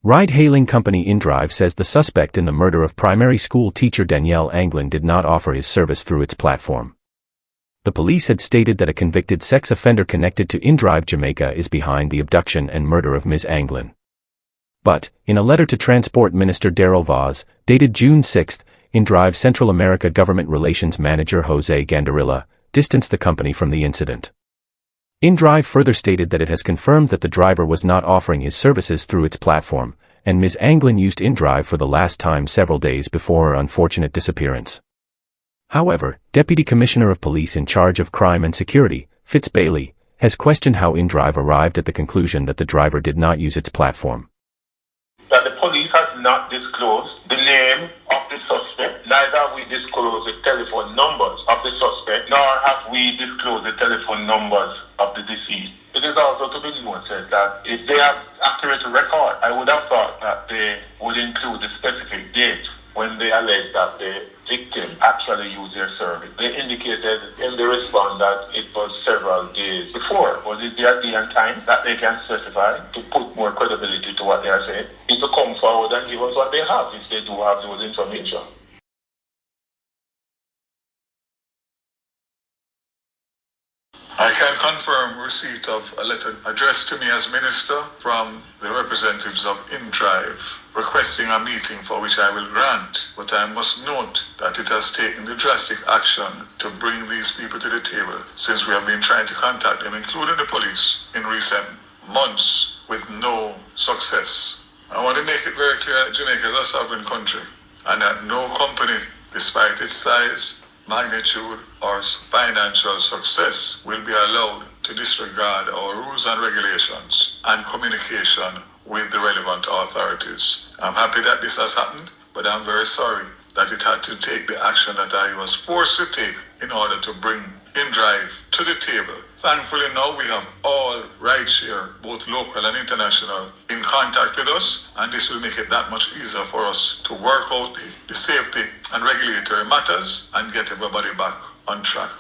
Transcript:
Ride-hailing company inDrive says the suspect in the murder of primary school teacher Danielle Anglin did not offer his service through its platform. The police had stated that a convicted sex offender connected to inDrive Jamaica is behind the abduction and murder of Ms. Anglin. But, in a letter to Transport Minister Daryl Vaz, dated June 6, inDrive Central America Government Relations Manager Jose Gandarilla distanced the company from the incident. inDrive further stated that it has confirmed that the driver was not offering his services through its platform, and Ms. Anglin used inDrive for the last time several days before her unfortunate disappearance. However, Deputy Commissioner of Police in charge of Crime and Security, Fitz Bailey, has questioned how inDrive arrived at the conclusion that the driver did not use its platform. That the police has not disclosed the name of the suspect, neither have we disclosed the telephone numbers of the suspect, nor have we disclosed the telephone numbers of the deceased. It is also to be noted that if they have accurate record, I would have thought that they would include the specific date when they allege that the victim actually used their service. They indicated in the response that it was several days before. Was it their day and time that they can specify to put more credibility to what they are saying? Is to come forward and give us what they have if they do have those information. I can confirm receipt of a letter addressed to me as Minister from the representatives of inDrive requesting a meeting for which I will grant, but I must note that it has taken the drastic action to bring these people to the table since we have been trying to contact them, including the police, in recent months with no success. I want to make it very clear that Jamaica is a sovereign country and that no company, despite its size, magnitude, or financial success will be allowed to disregard our rules and regulations and communication with the relevant authorities. I'm happy that this has happened, but I'm very sorry that it had to take the action that I was forced to take in order to bring inDrive to the table. Thankfully now we have all rideshare, both local and international, in contact with us, and this will make it that much easier for us to work out the safety and regulatory matters and get everybody back on track.